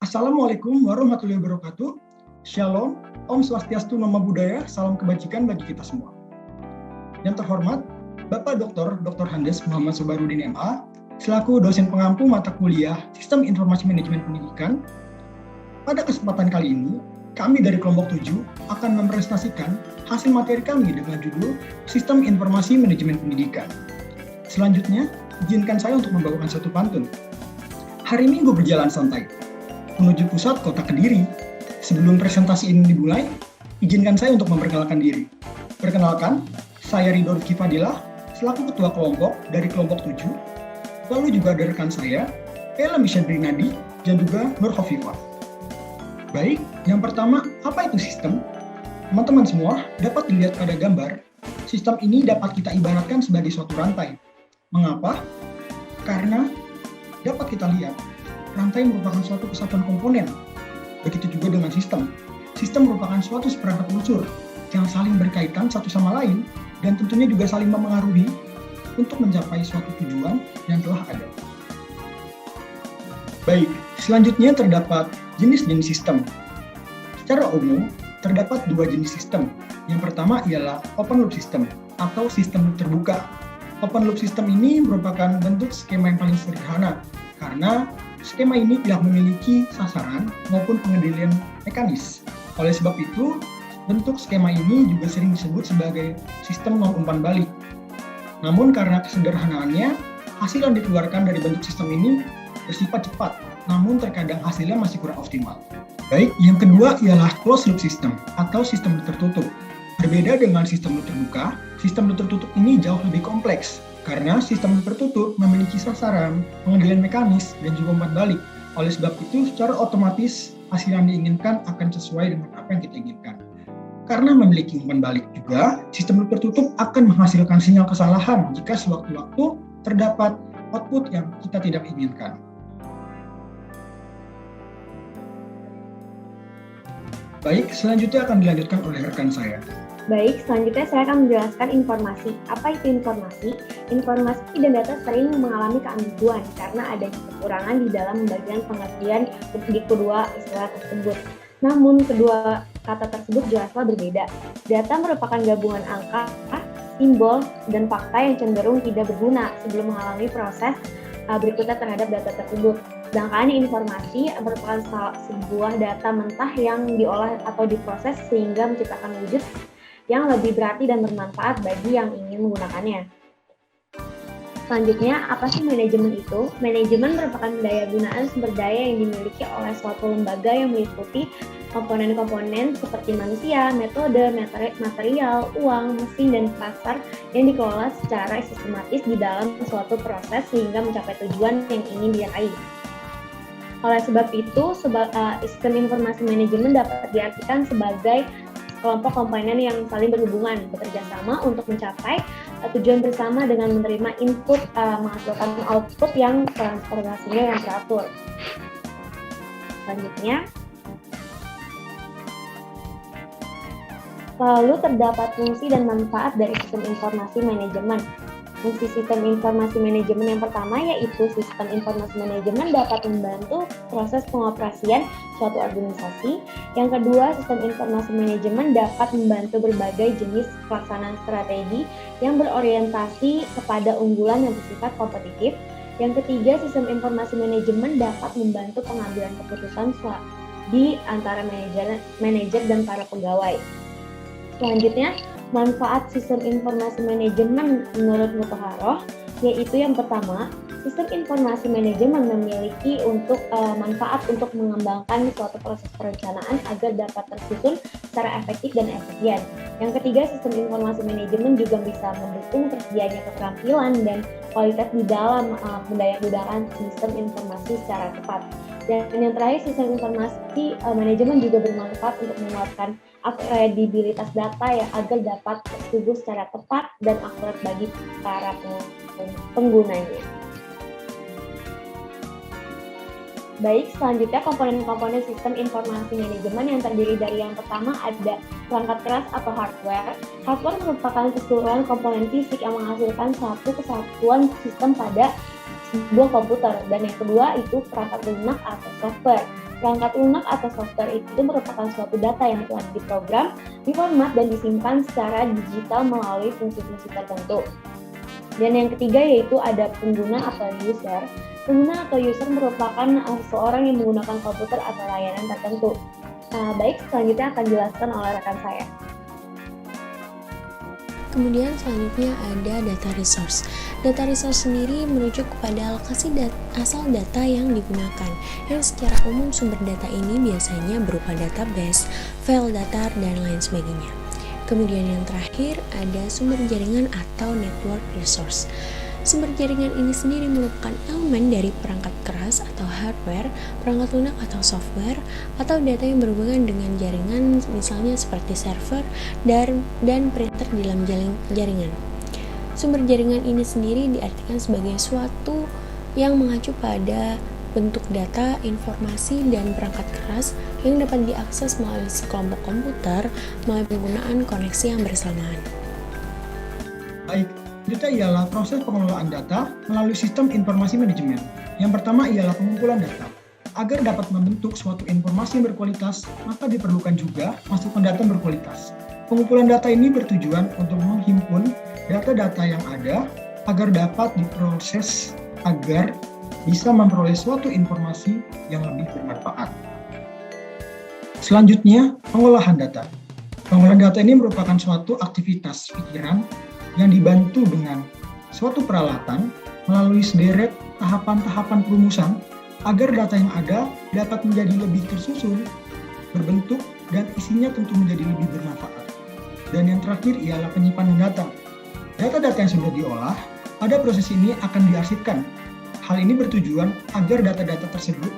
Assalamualaikum warahmatullahi wabarakatuh. Shalom, Om Swastiastu, Namo Buddhaya, salam kebajikan bagi kita semua. Yang terhormat, Bapak Dr. Handes Muhammad Sobarudin MA, selaku dosen pengampu mata kuliah Sistem Informasi Manajemen Pendidikan. Pada kesempatan kali ini, kami dari kelompok 7 akan mempresentasikan hasil materi kami dengan judul Sistem Informasi Manajemen Pendidikan. Selanjutnya, izinkan saya untuk membawakan satu pantun. Hari Minggu berjalan santai menuju pusat kota Kediri. Sebelum presentasi ini dimulai, izinkan saya untuk memperkenalkan diri. Perkenalkan, saya Ridho Rizky Fadilah, selaku ketua kelompok dari kelompok 7. Lalu juga ada rekan saya, Ella Michelle Brinadi, dan juga Nur Khofifah. Baik, yang pertama, apa itu sistem? Teman-teman semua dapat dilihat pada gambar, sistem ini dapat kita ibaratkan sebagai suatu rantai. Mengapa? Karena dapat kita lihat, rantai merupakan suatu kesatuan komponen. Begitu juga dengan sistem. Sistem merupakan suatu seperangkat unsur yang saling berkaitan satu sama lain dan tentunya juga saling mempengaruhi untuk mencapai suatu tujuan yang telah ada. Baik, selanjutnya terdapat jenis-jenis sistem. Secara umum, terdapat dua jenis sistem. Yang pertama ialah open loop system atau sistem terbuka. Open loop system ini merupakan bentuk skema yang paling sederhana karena skema ini tidak memiliki sasaran maupun pengendalian mekanis. Oleh sebab itu, bentuk skema ini juga sering disebut sebagai sistem non-umpan balik. Namun karena kesederhanaannya, hasil yang dikeluarkan dari bentuk sistem ini bersifat cepat, namun terkadang hasilnya masih kurang optimal. Baik, yang kedua ialah closed loop system atau sistem loop tertutup. Berbeda dengan sistem loop terbuka, sistem loop tertutup ini jauh lebih kompleks. Karena sistem loop tertutup memiliki sasaran, pengendalian mekanis, dan juga umpan balik. Oleh sebab itu, secara otomatis hasil yang diinginkan akan sesuai dengan apa yang kita inginkan. Karena memiliki umpan balik juga, sistem loop tertutup akan menghasilkan sinyal kesalahan jika sewaktu-waktu terdapat output yang kita tidak inginkan. Baik, selanjutnya akan dilanjutkan oleh rekan saya. Baik, selanjutnya saya akan menjelaskan informasi. Apa itu informasi? Informasi dan data sering mengalami keambiguan karena adanya kekurangan di dalam pembagian pengertian di kedua istilah tersebut. Namun, kedua kata tersebut jelaslah berbeda. Data merupakan gabungan angka, simbol, dan fakta yang cenderung tidak berguna sebelum mengalami proses berikutnya terhadap data tersebut. Sedangkan informasi merupakan sebuah data mentah yang diolah atau diproses sehingga menciptakan wujud yang lebih berarti dan bermanfaat bagi yang ingin menggunakannya. Selanjutnya, apa sih manajemen itu? Manajemen merupakan daya gunaan sumber daya yang dimiliki oleh suatu lembaga yang meliputi komponen-komponen seperti manusia, metode, material, uang, mesin, dan pasar yang dikelola secara sistematis di dalam suatu proses sehingga mencapai tujuan yang ingin diraih. Oleh sebab itu, sistem informasi manajemen dapat diartikan sebagai kelompok komponen yang saling berhubungan, bekerja sama untuk mencapai tujuan bersama dengan menerima input, menghasilkan output yang transformasinya yang teratur. Selanjutnya, lalu terdapat fungsi dan manfaat dari sistem informasi manajemen. Fungsi sistem informasi manajemen yang pertama yaitu sistem informasi manajemen dapat membantu proses pengoperasian suatu organisasi. Yang kedua, sistem informasi manajemen dapat membantu berbagai jenis pelaksanaan strategi yang berorientasi kepada unggulan yang bersifat kompetitif. Yang ketiga, sistem informasi manajemen dapat membantu pengambilan keputusan di antara manajer dan para pegawai. Selanjutnya, manfaat sistem informasi manajemen menurut Mutahharoh yaitu yang pertama, sistem informasi manajemen memiliki manfaat untuk mengembangkan suatu proses perencanaan agar dapat tersusun secara efektif dan efisien. Yang ketiga, sistem informasi manajemen juga bisa mendukung tersedianya keterampilan dan kualitas di dalam pendayagunakan sistem informasi secara tepat. Dan yang terakhir, sistem informasi manajemen juga bermanfaat untuk menguatkan kredibilitas data yang agar dapat tertubuh secara tepat dan akurat bagi para penggunanya. Baik, selanjutnya komponen-komponen sistem informasi manajemen yang terdiri dari yang pertama ada perangkat keras atau hardware. Hardware merupakan keseluruhan komponen fisik yang menghasilkan suatu kesatuan sistem pada sebuah komputer. Dan yang kedua itu perangkat lunak atau software. Perangkat lunak atau software itu merupakan suatu data yang telah diprogram, diformat, dan disimpan secara digital melalui fungsi-fungsi tertentu. Dan yang ketiga yaitu ada pengguna atau user. Pengguna atau user merupakan seseorang yang menggunakan komputer atau layanan tertentu. Baik, selanjutnya akan dijelaskan oleh rekan saya. Kemudian selanjutnya ada data resource. Data resource sendiri merujuk kepada lokasi asal data yang digunakan, yang secara umum sumber data ini biasanya berupa database, file datar, dan lain sebagainya. Kemudian yang terakhir ada sumber jaringan atau network resource. Sumber jaringan ini sendiri merupakan elemen dari perangkat keras atau hardware, perangkat lunak atau software, atau data yang berhubungan dengan jaringan, misalnya seperti server dan printer di dalam jaringan. Sumber jaringan ini sendiri diartikan sebagai suatu yang mengacu pada bentuk data, informasi, dan perangkat keras yang dapat diakses melalui sekelompok komputer melalui penggunaan koneksi yang bersamaan. Baik, data ialah proses pengelolaan data melalui sistem informasi manajemen. Yang pertama ialah pengumpulan data. Agar dapat membentuk suatu informasi yang berkualitas, maka diperlukan juga masukan data yang berkualitas. Pengumpulan data ini bertujuan untuk menghimpun data-data yang ada agar dapat diproses agar bisa memperoleh suatu informasi yang lebih bermanfaat. Selanjutnya, pengolahan data. Pengolahan data ini merupakan suatu aktivitas pikiran yang dibantu dengan suatu peralatan melalui sederet tahapan-tahapan perumusan agar data yang ada dapat menjadi lebih tersusun, berbentuk, dan isinya tentu menjadi lebih bermanfaat. Dan yang terakhir ialah penyimpanan data. Data-data yang sudah diolah, pada proses ini akan diarsipkan. Hal ini bertujuan agar data-data tersebut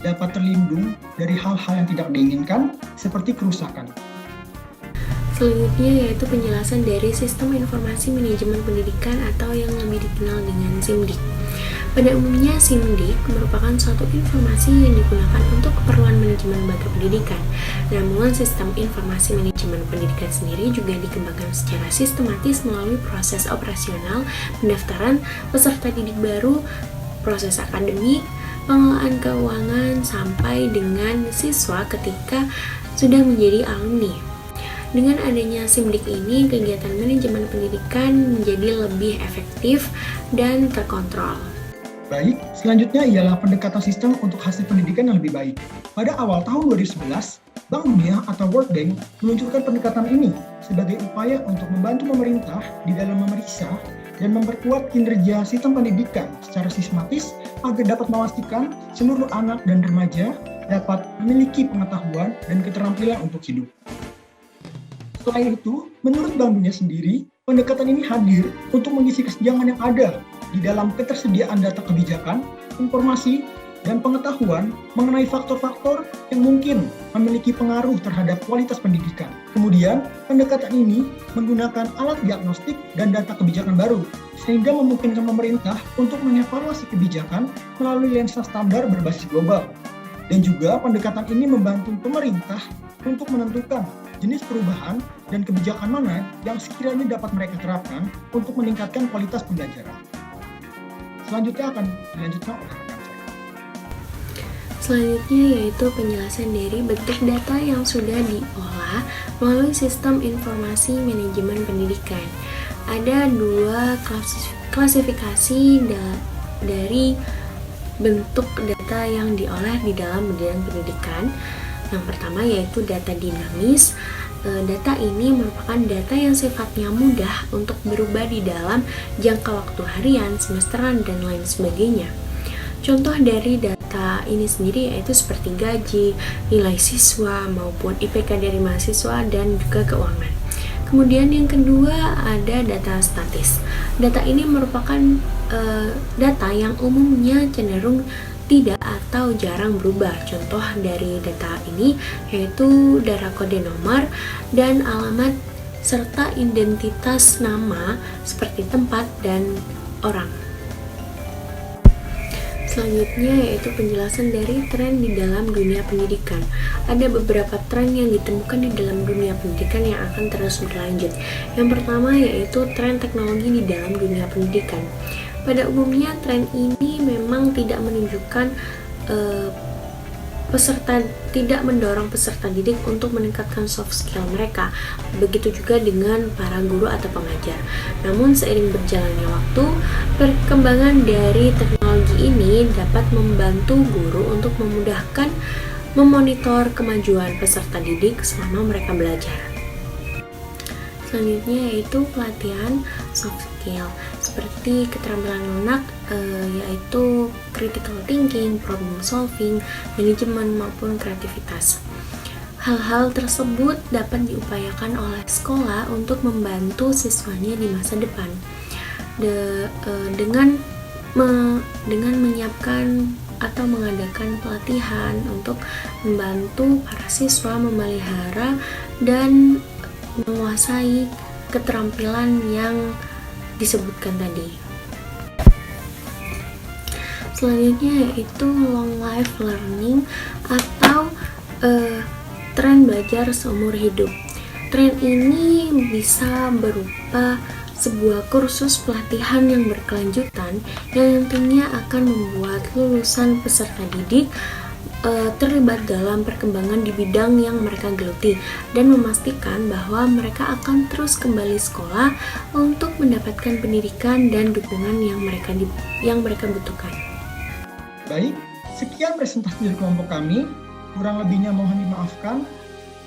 dapat terlindung dari hal-hal yang tidak diinginkan seperti kerusakan. Selanjutnya yaitu penjelasan dari Sistem Informasi Manajemen Pendidikan atau yang lebih dikenal dengan SIMDIK. Pada umumnya SIMDIK merupakan suatu informasi yang digunakan untuk keperluan manajemen lembaga pendidikan. Namun Sistem Informasi Manajemen Pendidikan sendiri juga dikembangkan secara sistematis melalui proses operasional, pendaftaran peserta didik baru, proses akademik, pengelolaan keuangan, sampai dengan siswa ketika sudah menjadi alumni. Dengan adanya SIMDIK ini, kegiatan manajemen pendidikan menjadi lebih efektif dan terkontrol. Baik, selanjutnya ialah pendekatan sistem untuk hasil pendidikan yang lebih baik. Pada awal tahun 2011, Bank Dunia atau World Bank meluncurkan pendekatan ini sebagai upaya untuk membantu pemerintah di dalam memeriksa dan memperkuat kinerja sistem pendidikan secara sistematis agar dapat memastikan seluruh anak dan remaja dapat memiliki pengetahuan dan keterampilan untuk hidup. Selain itu, menurut Bank Dunia sendiri, pendekatan ini hadir untuk mengisi kesenjangan yang ada di dalam ketersediaan data kebijakan, informasi, dan pengetahuan mengenai faktor-faktor yang mungkin memiliki pengaruh terhadap kualitas pendidikan. Kemudian, pendekatan ini menggunakan alat diagnostik dan data kebijakan baru, sehingga memungkinkan pemerintah untuk mengevaluasi kebijakan melalui lensa standar berbasis global. Dan juga pendekatan ini membantu pemerintah untuk menentukan jenis perubahan dan kebijakan mana yang sekiranya dapat mereka terapkan untuk meningkatkan kualitas pembelajaran. Selanjutnya akan dilanjutkan oleh rekan saya. Selanjutnya yaitu penjelasan dari bentuk data yang sudah diolah melalui Sistem Informasi Manajemen Pendidikan. Ada dua klasifikasi dari bentuk data yang diolah di dalam bidang pendidikan. Yang pertama yaitu data dinamis. Data ini merupakan data yang sifatnya mudah untuk berubah di dalam jangka waktu harian, semesteran, dan lain sebagainya. Contoh dari data ini sendiri yaitu seperti gaji, nilai siswa, maupun IPK dari mahasiswa, dan juga keuangan. Kemudian yang kedua ada data statis. Data ini merupakan data yang umumnya cenderung tidak atau jarang berubah. Contoh dari data ini yaitu data kode nomor dan alamat serta identitas nama seperti tempat dan orang. Selanjutnya yaitu penjelasan dari tren di dalam dunia pendidikan. Ada beberapa tren yang ditemukan di dalam dunia pendidikan yang akan terus berlanjut. Yang pertama yaitu tren teknologi di dalam dunia pendidikan. Pada umumnya tren ini memang tidak menunjukkan tidak mendorong peserta didik untuk meningkatkan soft skill mereka. Begitu juga dengan para guru atau pengajar. Namun seiring berjalannya waktu, perkembangan dari teknologi ini dapat membantu guru untuk memudahkan memonitor kemajuan peserta didik selama mereka belajar. Selanjutnya yaitu pelatihan soft skill seperti keterampilan lunak, yaitu critical thinking, problem solving, manajemen maupun kreativitas. Hal-hal tersebut dapat diupayakan oleh sekolah untuk membantu siswanya di masa depan dengan menyiapkan atau mengadakan pelatihan untuk membantu para siswa memelihara dan menguasai keterampilan yang disebutkan tadi. Selanjutnya yaitu long life learning atau tren belajar seumur hidup. Tren ini bisa berupa sebuah kursus pelatihan yang berkelanjutan yang nantinya akan membuat lulusan peserta didik terlibat dalam perkembangan di bidang yang mereka geluti dan memastikan bahwa mereka akan terus kembali sekolah untuk mendapatkan pendidikan dan dukungan yang mereka butuhkan. Baik, sekian presentasi dari kelompok kami. Kurang lebihnya mohon dimaafkan.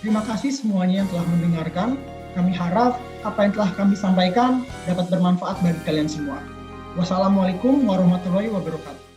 Terima kasih semuanya yang telah mendengarkan. Kami harap apa yang telah kami sampaikan dapat bermanfaat bagi kalian semua. Wassalamualaikum warahmatullahi wabarakatuh.